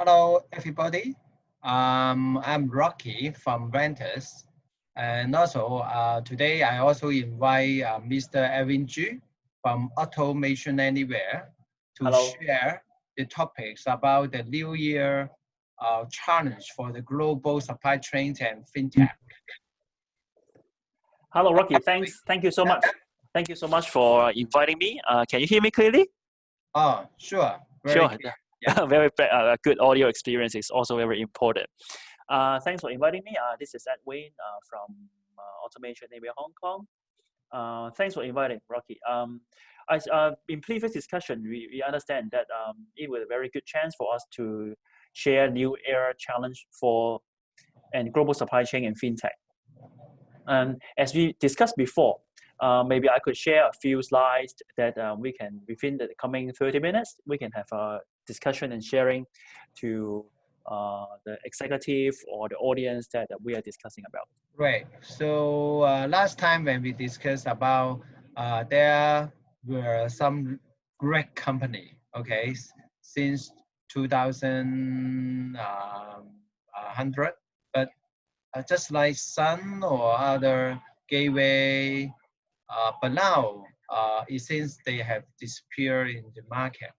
Hello, everybody. I'm Rocky from Ventus. And also today I also invite Mr. Edwin from Automation Anywhere to Hello. share the topics about the new year challenge for the global supply chains and fintech. Hello, Rocky. Thanks. Thank you so much. Thank you so much for inviting me. Can you hear me clearly? Oh, sure. Sure. Clear. Yeah. Very good audio experience is also very important. Thanks for inviting me. This is Edwin from Automation Anywhere Hong Kong. Thanks for inviting, Rocky. In previous discussion, we understand that it was a very good chance for us to share new era challenge for and global supply chain and fintech. And as we discussed before, maybe I could share a few slides that we can, within the coming 30 minutes, we can have a discussion and sharing to the executive or the audience that we are discussing about. Right. So last time when we discussed about there were some great company, okay, since 2000, but just like Sun or other gateway, but now it seems they have disappeared in the market.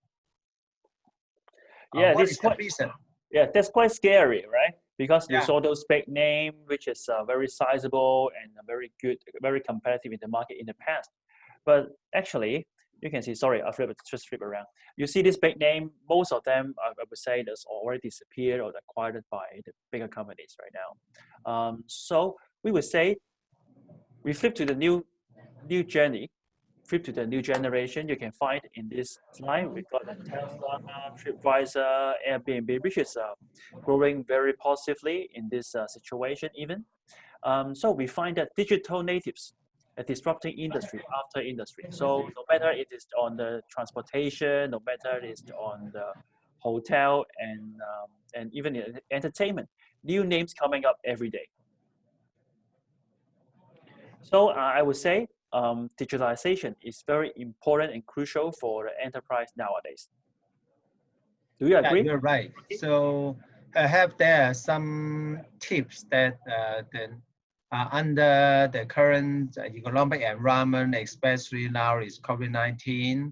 Yeah, what is the reason? Yeah, that's quite scary, right? Because you saw those big name, which is very sizable and very good, very competitive in the market in the past. But actually, you can see, sorry, just flip around. You see this big name, most of them, I would say, that's already disappeared or acquired by the bigger companies right now. So we would say, we flip to the new journey, flip to the new generation. You can find in this slide, we've got the Tesla, TripAdvisor, Airbnb, which is growing very positively in this situation even. So we find that digital natives are disrupting industry after industry. So no matter it is on the transportation, no matter it is on the hotel and even in entertainment, new names coming up every day. So I would say digitalization is very important and crucial for the enterprise nowadays. Do you agree? Yeah, you're right. So perhaps there are some tips that under the current economic environment, especially now is COVID-19,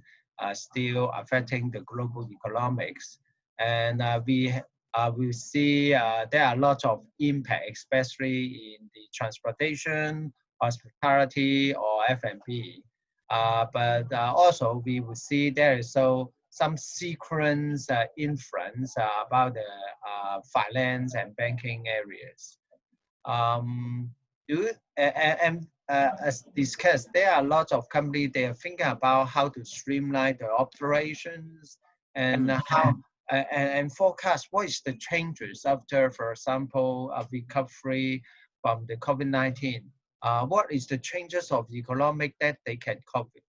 still affecting the global economics. And we will see there are lots of impact, especially in the transportation, hospitality, or F&B. But also we will see there is some sequence influence about the finance and banking areas. As discussed, there are lots of companies, they are thinking about how to streamline the operations and and forecast what is the changes after, for example, a recovery from the COVID-19. What is the changes of economic that they can cope with?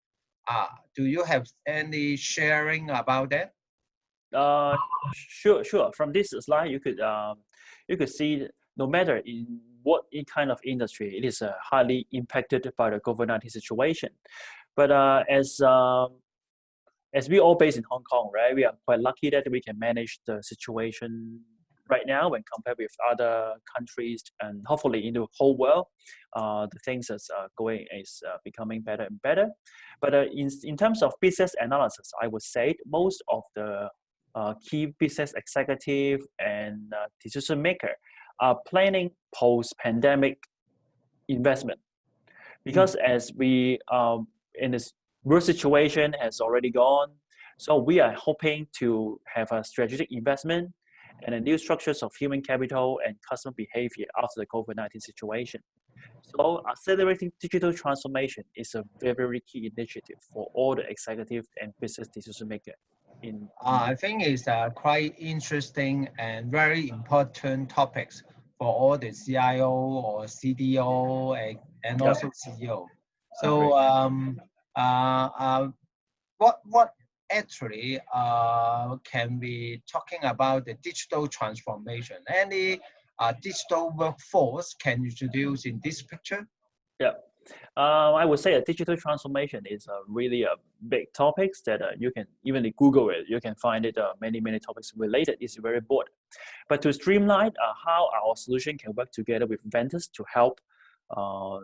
Do you have any sharing about that? Sure. From this slide, you could see no matter in what kind of industry, it is highly impacted by the COVID-19 situation. But as we all based in Hong Kong, right, we are quite lucky that we can manage the situation right now when compared with other countries, and hopefully in the whole world, the things is becoming better and better. But in terms of business analysis, I would say most of the key business executive and decision maker are planning post-pandemic investment, because as we in this world situation has already gone, so we are hoping to have a strategic investment and a new structures of human capital and customer behavior after the COVID-19 situation. So accelerating digital transformation is a very, very key initiative for all the executive and business decision makers. I think it's quite interesting and very important topics for all the CIO or CDO and also CEO. So what actually can we talking about the digital transformation? Any digital workforce can you introduce in this picture? Yeah. I would say a digital transformation is really a big topic that you can even Google it. You can find it many topics related. It's very broad. But to streamline how our solution can work together with vendors to help, uh,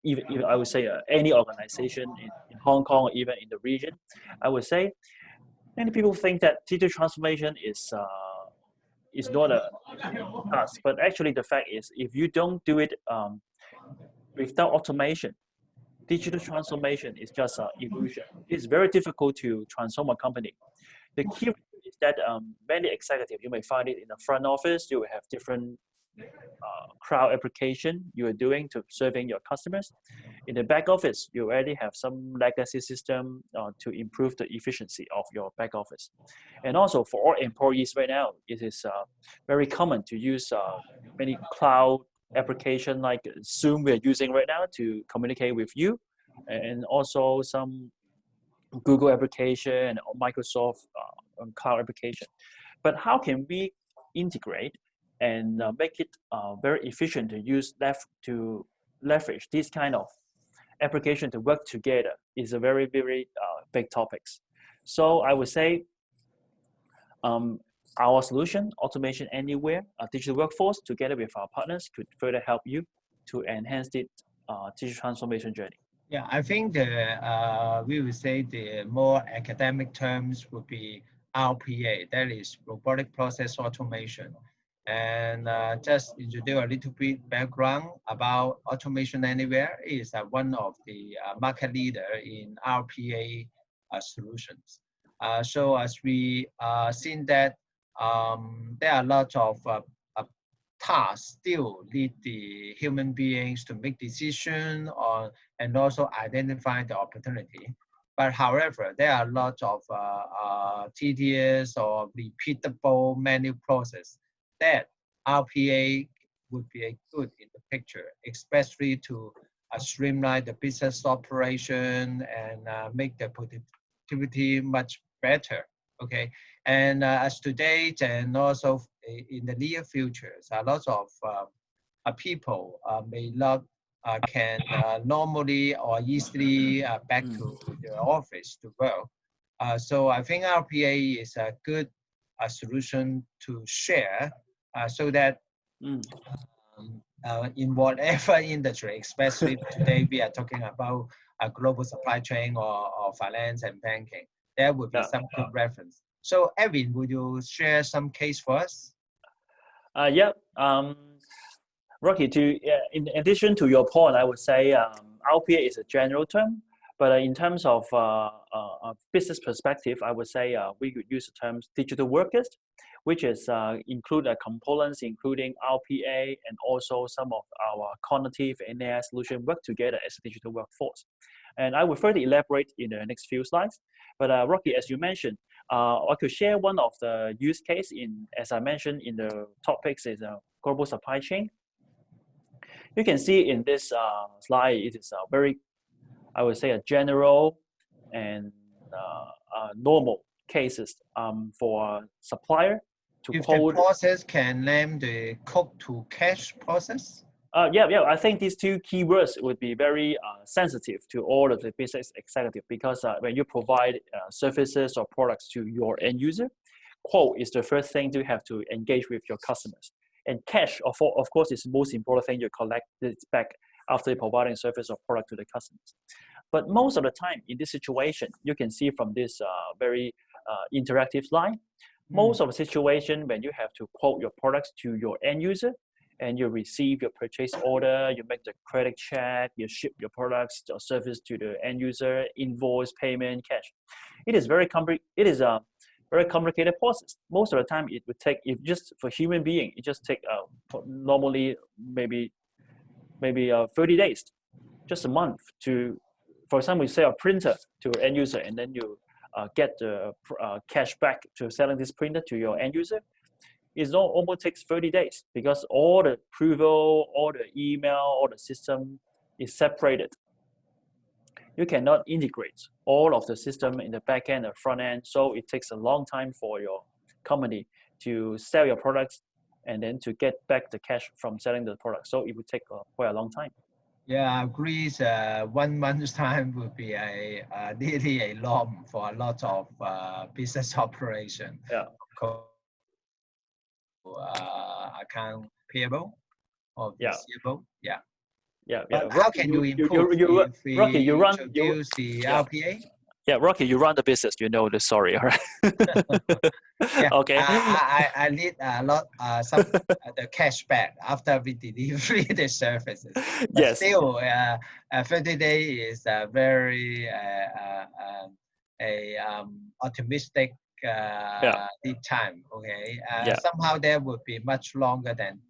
even I would say any organization in Hong Kong or even in the region, I would say many people think that digital transformation is not a task. But actually, the fact is, if you don't do it without automation, digital transformation is just an illusion. It's very difficult to transform a company. The key is that many executives, you may find it in the front office, you will have different crowd application you are doing to serving your customers. In the back office, you already have some legacy system to improve the efficiency of your back office. And also for all employees right now, it is very common to use many cloud application like Zoom we're using right now to communicate with you, and also some Google application or Microsoft cloud application. But how can we integrate and make it very efficient to use to leverage this kind of application to work together is a very big topics. So I would say our solution, Automation Anywhere, a digital workforce, together with our partners, could further help you to enhance the digital transformation journey. Yeah, I think we would say the more academic terms would be RPA, that is Robotic Process Automation. And just introduce a little bit background about Automation Anywhere is one of the market leader in RPA solutions. So as we seen that there are lots of tasks still need the human beings to make decision on and also identify the opportunity. But however, there are lots of tedious or repeatable manual process that RPA would be good in the picture, especially to streamline the business operation and make the productivity much better. Okay, and as to date and also in the near future, lots of people may not can normally or easily back to the office to work. So I think RPA is a good solution to share so that in whatever industry, especially today we are talking about a global supply chain or finance and banking, there would be some good reference. So Edwin, would you share some case for us? Yeah. Rocky, in addition to your point, I would say RPA is a general term, but in terms of business perspective, I would say we could use the term digital workers, which is include components including RPA and also some of our cognitive and AI solution work together as a digital workforce. And I will further elaborate in the next few slides. But Rocky, as you mentioned, I could share one of the use case as I mentioned in the topics is global supply chain. You can see in this slide, it is a very, I would say, a general and normal cases for a supplier to if code. The process can name the quote to cash process? Yeah. I think these two keywords would be very sensitive to all of the business executive because when you provide services or products to your end user, quote is the first thing you have to engage with your customers. And cash, of course, is the most important thing you collect it back after providing service or product to the customers. But most of the time in this situation, you can see from this very interactive slide, most of the situation when you have to quote your products to your end user and you receive your purchase order, you make the credit check, you ship your products or service to the end user, invoice, payment, cash. It is very very complicated process. Most of the time it would take, if just for human being, it just take normally maybe 30 days, just a month to, for example, you sell a printer to an end user and then you get the cash back to selling this printer to your end user. It almost takes 30 days because all the approval, all the email, all the system is separated. You cannot integrate all of the system in the back end or front end. So it takes a long time for your company to sell your products and then to get back the cash from selling the product. So it would take quite a long time. Yeah, I agree. 1 month's time would be nearly a long for a lot of business operation. Yeah, Account payable or yeah, receivable. Yeah. yeah, But yeah. how Rocky, can you improve if Rocky, we you, introduce the yeah, RPA? yeah, Rocky, you run the business. You know the story, all right? Yeah, Okay. I need a lot some the cashback after we deliver the services. But Yes. still, 30 days is a very optimistic Yeah. lead time. Okay, Yeah. somehow that would be much longer than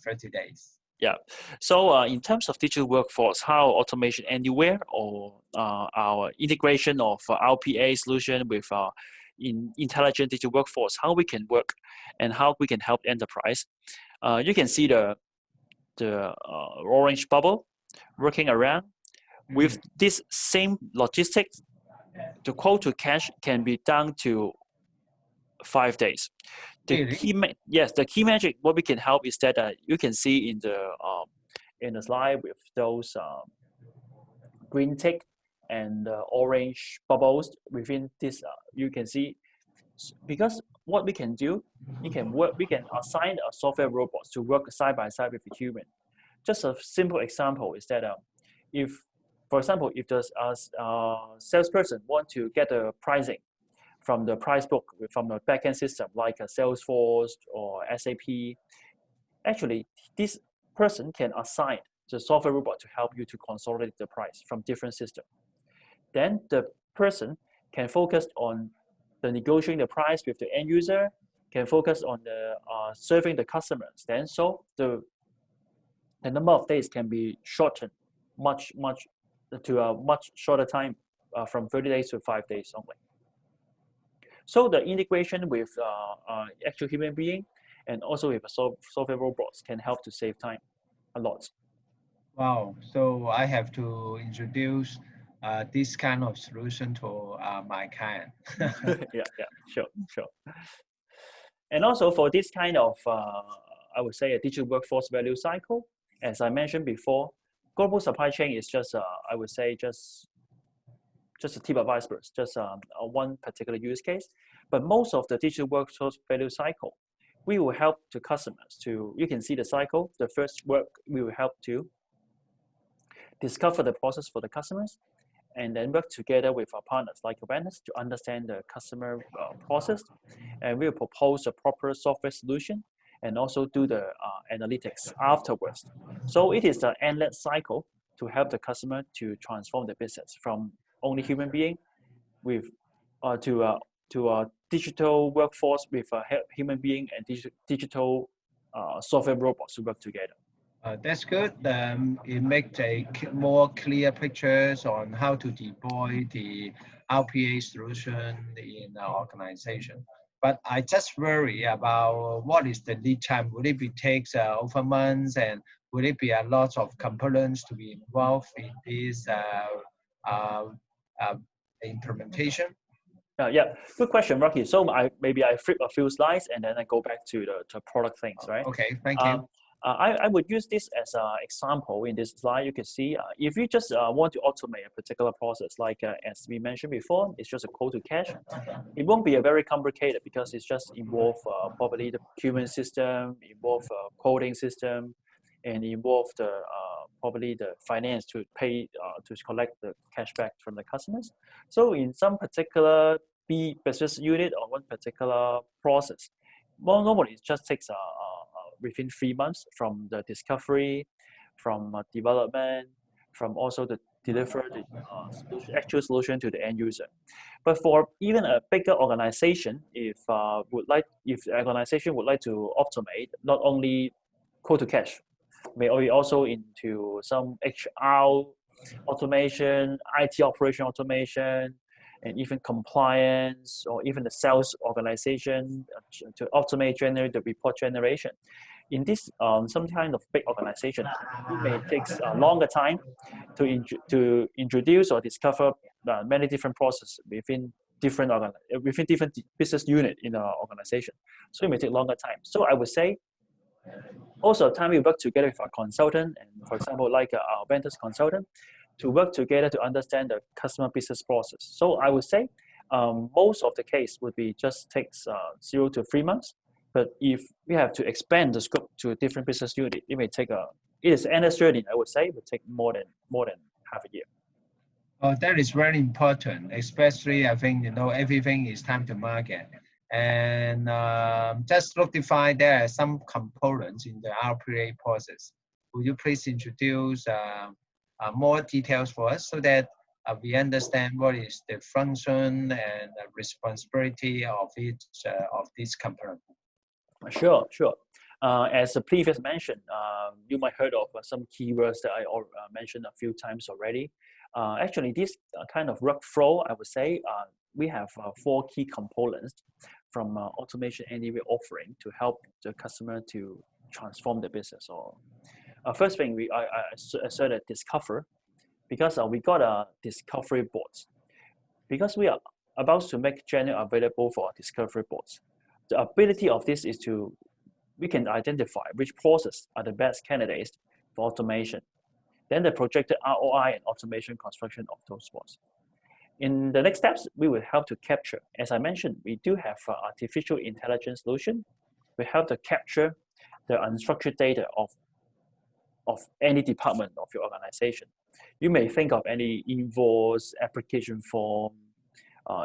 30 days. Yeah. So in terms of digital workforce, how automation anywhere or our integration of RPA solution with intelligent digital workforce, how we can work and how we can help enterprise. You can see the orange bubble working around with Mm, this same logistics. The quote to cash can be done to 5 days. really? Yes, the key magic what we can help is that you can see in the slide with those green tick and orange bubbles within this. You can see because what we can do, we can assign a software robots to work side by side with a human. Just a simple example is that if, for example, if the salesperson want to get the pricing from the price book from the backend system like a Salesforce or SAP, actually this person can assign the software robot to help you to consolidate the price from different systems. Then the person can focus on the negotiating the price with the end user, can focus on the serving the customers. Then so the number of days can be shortened much to a much shorter time from 30 days to 5 days only. So the integration with actual human being and also with software robots can help to save time a lot. Wow. So I have to introduce this kind of solution to my client. Yeah, yeah, sure, sure. And also for this kind of, I would say, a digital workforce value cycle, as I mentioned before, global supply chain is just, I would say, just a tip of iceberg, just one particular use case. But most of the digital workforce value cycle, we will help the customers to, you can see the cycle. The first work, we will help to discover the process for the customers and then work together with our partners like awareness to understand the customer process. And we will propose a proper software solution and also do the analytics afterwards. So it is an endless cycle to help the customer to transform the business from only human being with to a digital workforce with a human being and digital software robots to work together. That's good. It makes a more clear pictures on how to deploy the RPA solution in our organization. But I just worry about what is the lead time. Will it be takes over months, and will it be a lot of components to be involved in this uh, uh, implementation? Yeah, good question, Rocky. So I flip a few slides and then I go back to the product things, right? Okay, thank you. Um, I would use this as an example in this slide. You can see if you just want to automate a particular process, like as we mentioned before, it's just a quote to cash. It won't be a very complicated because it's just involve probably the human system, involve coding system, and involve the probably the finance to pay to collect the cash back from the customers. So in some particular business unit or one particular process, well, normally it just takes within 3 months from the discovery, from development, from also the deliver the actual solution to the end user. But for even a bigger organization, if the organization would like to automate not only quote to cash, may also into some HR automation, IT operation automation, and even compliance or even the sales organization to automate generate the report generation. In this some kind of big organization, it may take a longer time to introduce or discover many different processes within different business unit in our organization. So it may take longer time. So I would say Also, time we work together with our consultant, and for example, like our vendors consultant, to work together to understand the customer business process. So I would say most of the case would be just takes 0 to 3 months. But if we have to expand the scope to a different business unit, it may take it is endless journey. I would say it would take more than half a year. Oh, that is very important, especially I think, everything is time to market. And just notify there are some components in the RPA process. Would you please introduce more details for us so that we understand what is the function and responsibility of each of these components? Sure. As the previous mentioned, you might heard of some keywords that I mentioned a few times already. Actually, this kind of workflow, I would say, we have 4 key components from Automation Anywhere offering to help the customer to transform the business. Or first thing, I started discover, because we got a discovery boards. Because we are about to make general available for our discovery boards. The ability of this is we can identify which process are the best candidates for automation. Then the projected ROI and automation construction of those boards. In the next steps, we will help to capture, as I mentioned, we do have artificial intelligence solution. We help to capture the unstructured data of any department of your organization. You may think of any invoice, application form,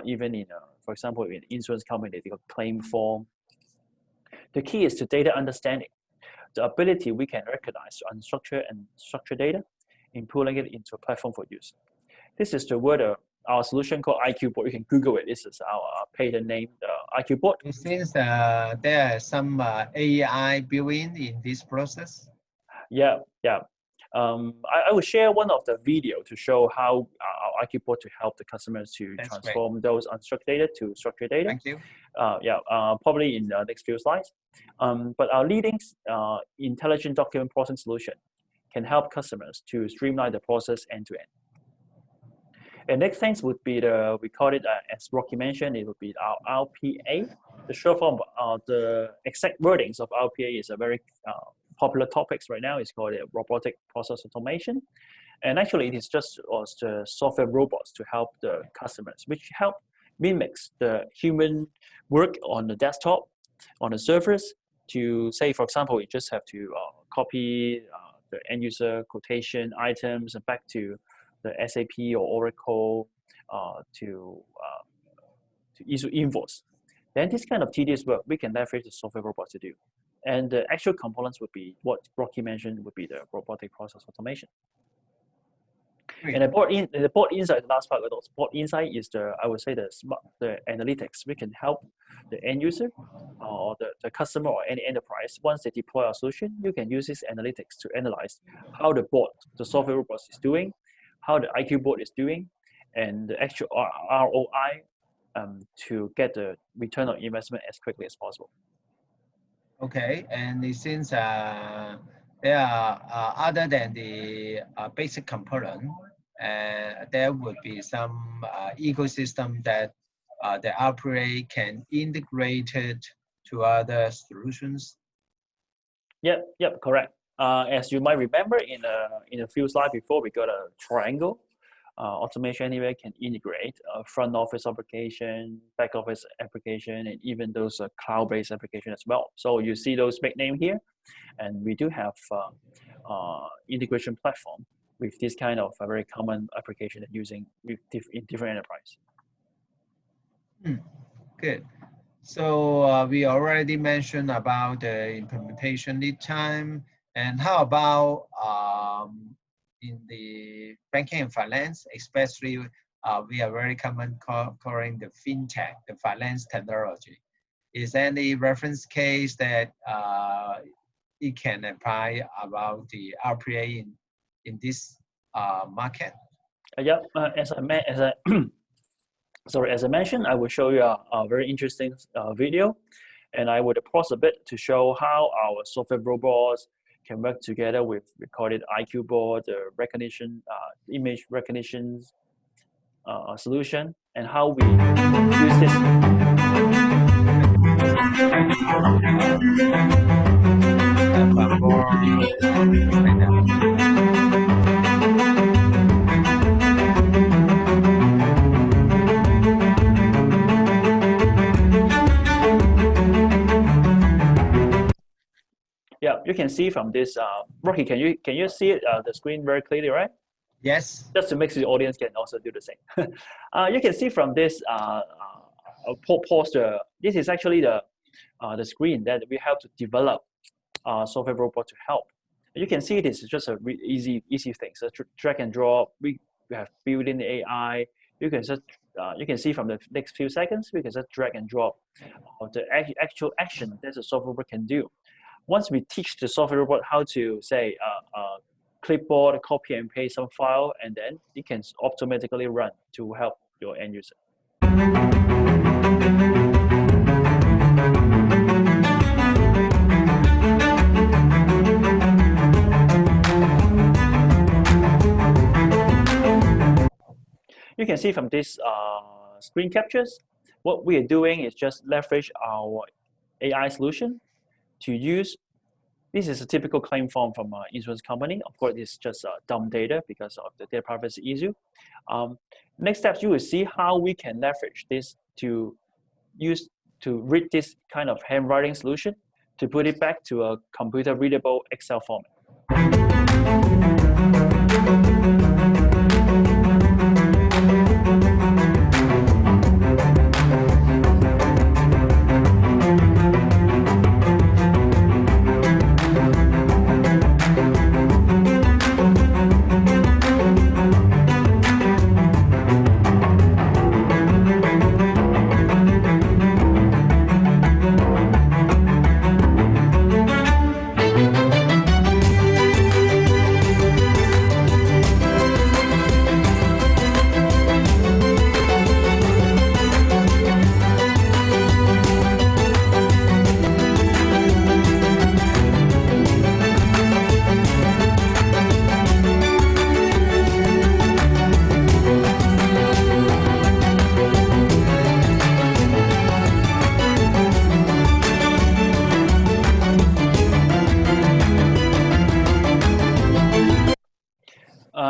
even in, for example, in insurance company, they got claim form. The key is to data understanding, the ability we can recognize unstructured and structured data, and pulling it into a platform for use. This is the word our solution called IQ Board. You can Google it. This is our patent name, the IQ Board. Since there are some AI built in this process. Yeah. I will share one of the video to show how our IQ Board to help the customers to transform those unstructured data to structured data. Thank you. Probably in the next few slides. But our leading intelligent document processing solution can help customers to streamline the process end to end. And next things would be we call it, as Rocky mentioned, it would be our RPA. The short form, the exact wordings of RPA is a very popular topics right now. It's called Robotic Process Automation. And actually, it is just the software robots to help the customers, which help mimics the human work on the desktop, on the servers, to say, for example, you just have to copy the end user quotation items back to the SAP or Oracle to issue invoice. Then this kind of tedious work, we can leverage the software robots to do. And the actual components would be what Rocky mentioned would be the robotic process automation. Great. And the board insight, the last part of the board insight is the analytics. We can help the end user or the customer or any enterprise. Once they deploy our solution, you can use this analytics to analyze how the software robot is doing, how the IQ board is doing, and the actual ROI to get the return on investment as quickly as possible. Okay, and since there are other than the basic component, there would be some ecosystem that the RPA can integrate it to other solutions. Yep, correct. As you might remember, in a few slides before, we got a triangle. Automation Anywhere can integrate front office application, back office application, and even those cloud-based application as well. So you see those big name here, and we do have integration platform with this kind of very common application that using in different enterprise. Good. So we already mentioned about the implementation lead time, and how about in the banking and finance, especially we are very common calling the fintech, the finance technology. Is there any reference case that it can apply about the RPA in this market? As I mentioned, I will show you a very interesting video, and I would pause a bit to show how our software robots can work together with, we call it IQ board, the recognition, image recognition solution, and how we use this. like that. Yeah, you can see from this. Rocky, can you see it, the screen very clearly, right? Yes. Just to make sure the audience can also do the same. You can see from this poster. This is actually the screen that we have to develop software robot to help. You can see this is just a easy thing. So drag and drop. We have built-in AI. You can just you can see from the next few seconds, we can just drag and drop the actual action that the software robot can do. Once we teach the software robot how to say clipboard, copy and paste some file, and then it can automatically run to help your end user. You can see from this screen captures, what we are doing is just leverage our AI solution to use. This is a typical claim form from an insurance company. Of course, it's just dumb data because of the data privacy issue. Next steps, you will see how we can leverage this to read this kind of handwriting solution to put it back to a computer readable Excel format.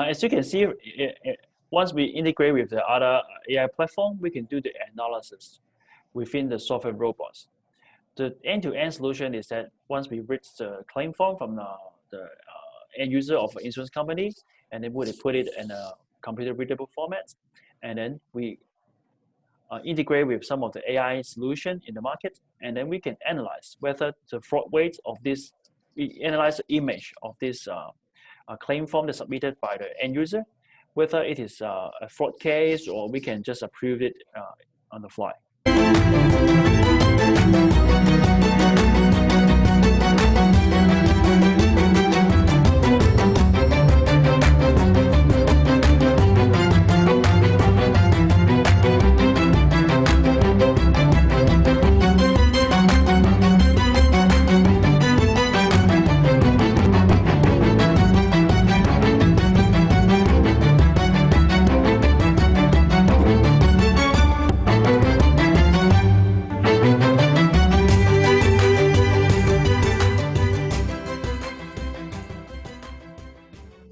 As you can see, once we integrate with the other AI platform, we can do the analysis within the software robots. The end-to-end solution is that once we reach the claim form from the end user of an insurance company, and then we put it in a computer readable format, and then we integrate with some of the AI solution in the market, and then we can analyze whether the fraud rate of this, we analyze the image of this claim form that's submitted by the end user, whether it is a fraud case or we can just approve it on the fly.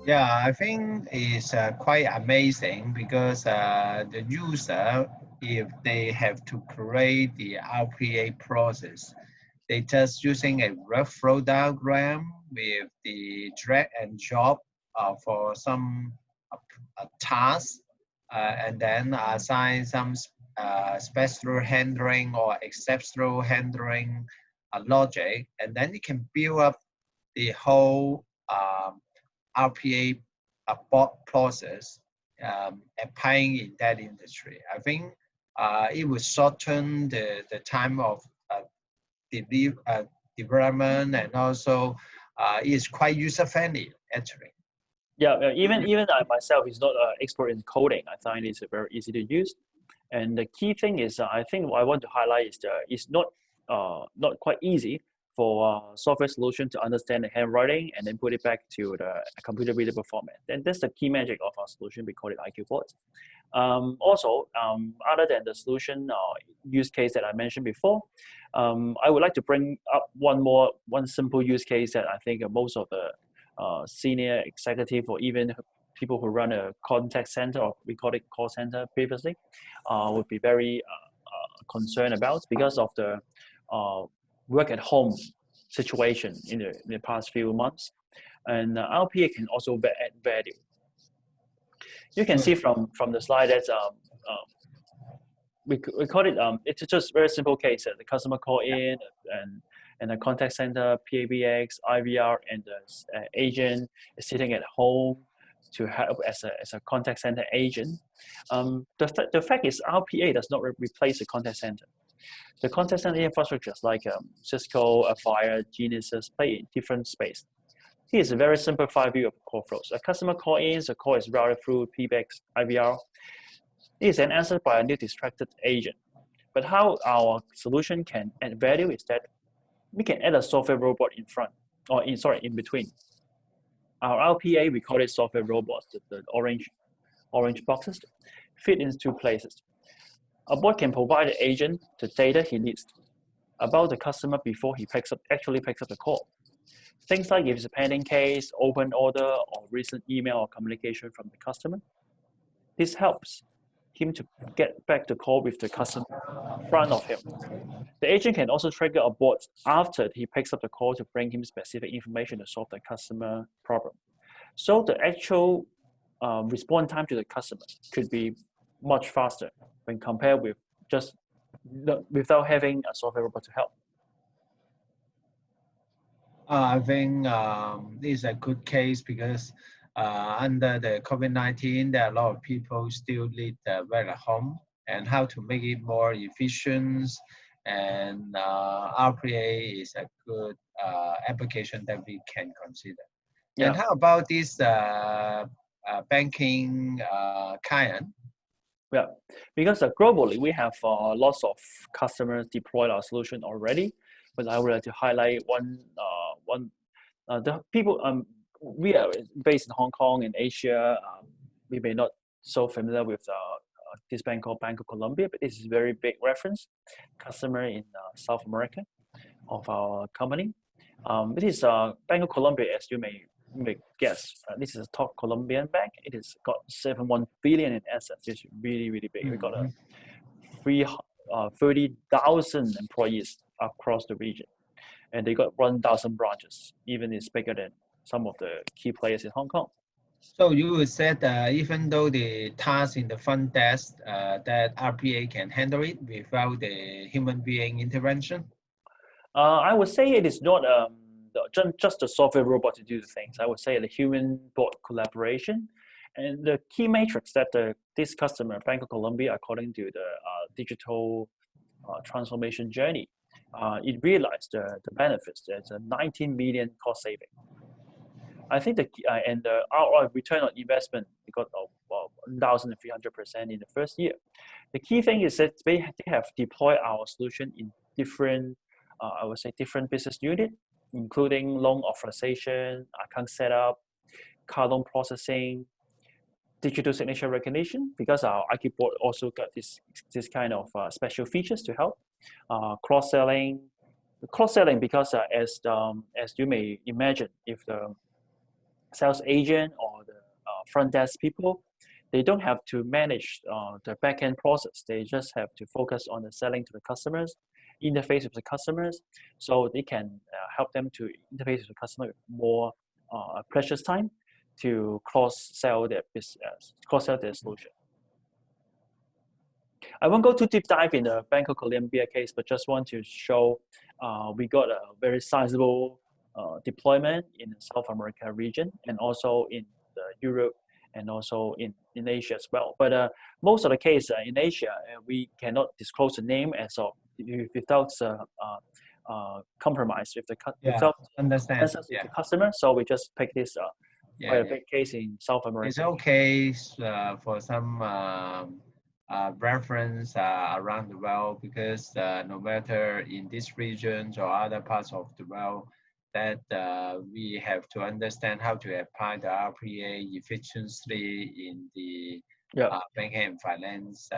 Yeah, I think it's quite amazing because the user, if they have to create the RPA process, they just using a rough flow diagram with the drag and drop for some task, and then assign some special handling or exceptional handling logic, and then you can build up the whole RPA bot process applying in that industry. I think it will shorten the time of development, and also it's quite user-friendly actually. Yeah, even I myself is not an expert in coding. I find it's very easy to use. And the key thing is, I think what I want to highlight is it's not quite easy for software solution to understand the handwriting and then put it back to the computer readable format. And that's the key magic of our solution. We call it IQ Bot. Also, other than the solution use case that I mentioned before, I would like to bring up one simple use case that I think most of the senior executive or even people who run a contact center, or we call it call center previously, would be very concerned about because of the work at home situation in the past few months. And RPA can also add value. You can see from the slide that we call it, it's just a very simple case. The customer call in and the contact center, PABX, IVR, and the agent is sitting at home to help as a contact center agent. The fact is RPA does not replace the contact center. The contact center infrastructures like Cisco, Avaya, Genesys play in different space. Here is a very simplified view of call flows. A customer call in, the call is routed through PBX, IVR. It is then answered by a new distracted agent. But how our solution can add value is that we can add a software robot in front, or in between. Our RPA, we call it software robot, the orange boxes, fit into two places. A bot can provide the agent the data he needs about the customer before he actually picks up the call. Things like if it's a pending case, open order, or recent email or communication from the customer. This helps him to get back the call with the customer in front of him. The agent can also trigger a bot after he picks up the call to bring him specific information to solve the customer problem. So the actual response time to the customer could be much faster when compared with just without having a software robot to help. I think this is a good case because under the COVID-19, there are a lot of people still need work at home, and how to make it more efficient. And RPA is a good application that we can consider. Yeah. And how about this banking client? Yeah, because globally we have lots of customers deployed our solution already. But I would like to highlight the people. We are based in Hong Kong in Asia. We may not so familiar with this bank called Bank of Colombia, but this is a very big reference customer in South America of our company. It is Bank of Colombia, as you may guess. This is a top Colombian bank. It has got 71 billion in assets. It's really, really big. We got 30,000 employees across the region, and they got 1,000 branches. Even it's bigger than some of the key players in Hong Kong. So you would say that even though the task in the front desk, that RPA can handle it without the human being intervention? I would say it is not just the software robot to do the things. I would say the human bot collaboration. And the key matrix that this customer, Bank of Colombia, according to the digital transformation journey, it realized the benefits. There's a 19 million cost saving. I think our return on investment, we got 1,300% in the first year. The key thing is that they have deployed our solution in different, I would say, different business units, including loan authorization, account setup, card loan processing, digital signature recognition, because our IQ board also got this kind of special features to help. Cross-selling because as you may imagine, if the sales agent or the front desk people, they don't have to manage the back-end process. They just have to focus on the selling to the customers, interface with the customers, so they can help them to interface with the customer with more precious time to cross-sell their solution. I won't go too deep dive in the Bank of Colombia case, but just want to show we got a very sizable deployment in the South America region, and also in the Europe, and also in Asia as well. But most of the case in Asia, we cannot disclose the name as of without compromise with the customer. So we just pick this quite a big case in South America. It's okay for some reference around the world, because no matter in this region or other parts of the world, that we have to understand how to apply the RPA efficiently in the banking and finance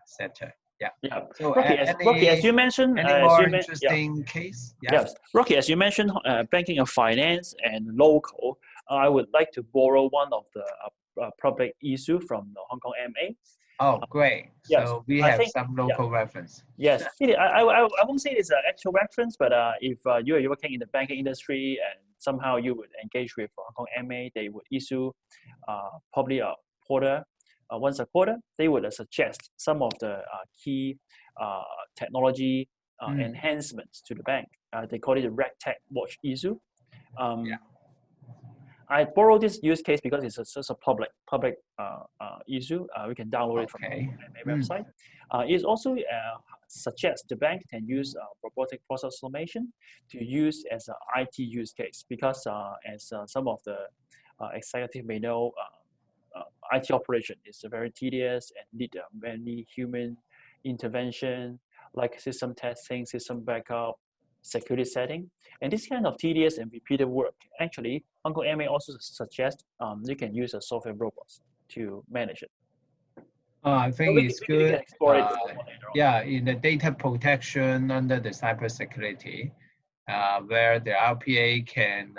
sector. Yeah. So Rocky, as you mentioned, any more interesting case? Yes, Rocky, as you mentioned, banking and finance and local. I would like to borrow one of the public issue from the Hong Kong MA. Oh, great. Yes, So we I have think, some yeah, local reference. yes. I won't say it's an actual reference, but if you're working in the banking industry and somehow you would engage with Hong Kong MA, they would issue probably a quarter, once a quarter, they would suggest some of the key technology enhancements to the bank. They call it the RegTech Watch issue. Yeah. I borrow this use case because it's just a public issue. We can download it from the MA website. It also suggests the bank can use robotic process automation to use as an IT use case because as some of the executive may know, IT operation is very tedious and need many human intervention, like system testing, system backup, security setting. And this kind of tedious and repeated work, actually, Hong Kong MA also suggests you can use a software robots to manage it. I think So it's we good. can explore it Yeah, in the data protection under the cybersecurity, where the RPA can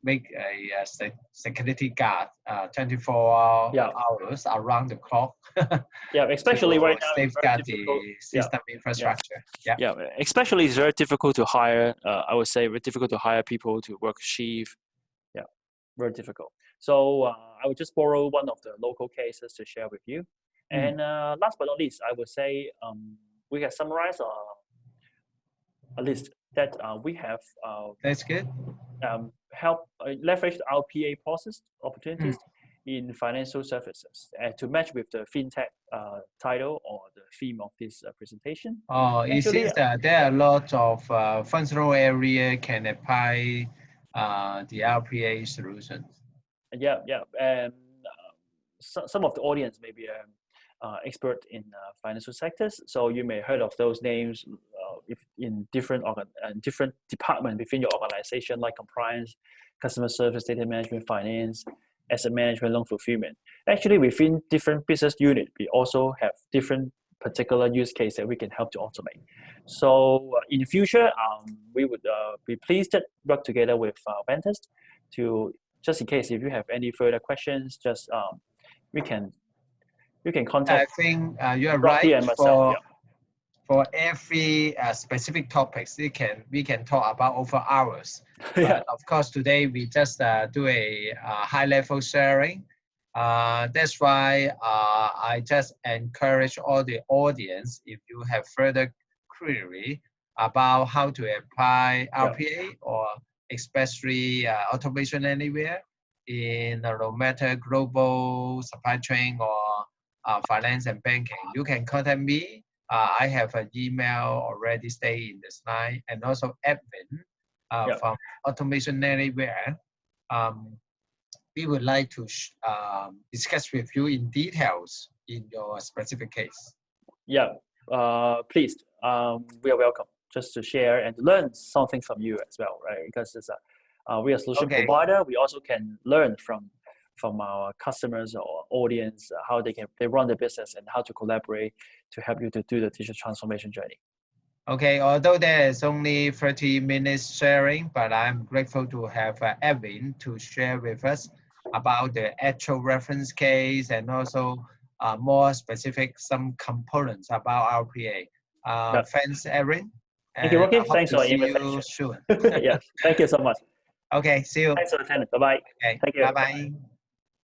make a security guard 24 hours around the clock. Yeah, especially right now, safeguard the system infrastructure. Yeah, especially it's very difficult to hire. I would say very difficult to hire people to work shift. Yeah, very difficult. So I would just borrow one of the local cases to share with you. And last but not least, I would say we can summarize a list that we have. That's good. Help leverage the RPA process opportunities in financial services to match with the fintech title or the theme of this presentation. Oh, it seems that there are a lot of functional area can apply the RPA solutions. Yeah, and some of the audience may be expert in financial sectors, so you may heard of those names if in different departments within your organization, like compliance, customer service, data management, finance, asset management, loan fulfillment. Actually, within different business units, we also have different particular use case that we can help to automate. So in the future, we would be pleased to work together with vendors to, just in case if you have any further questions, just you can contact. I think you are Rocky right. And myself, for every specific topics, we can talk about over hours. But of course, today we just do a high-level sharing. That's why I just encourage all the audience, if you have further query about how to apply RPA or especially automation anywhere in no matter global supply chain or finance and banking, you can contact me. I have an email already stay in the slide, and also Edwin from Automation Anywhere. We would like to discuss with you in details in your specific case. Yeah, please. We are welcome just to share and learn something from you as well, right? Because it's we are a solution provider. We also can learn from our customers or audience how they run the business and how to collaborate to help you to do the digital transformation journey. Okay, although there is only 30 minutes sharing, but I'm grateful to have Edwin to share with us about the actual reference case and also more specific some components about RPA. Thanks, Edwin. Thank you, Rocky. Thanks for your invitation. Soon. Yes, thank you so much. Okay, see you. Thanks for attending. Bye-bye. Okay, thank you. Bye-bye.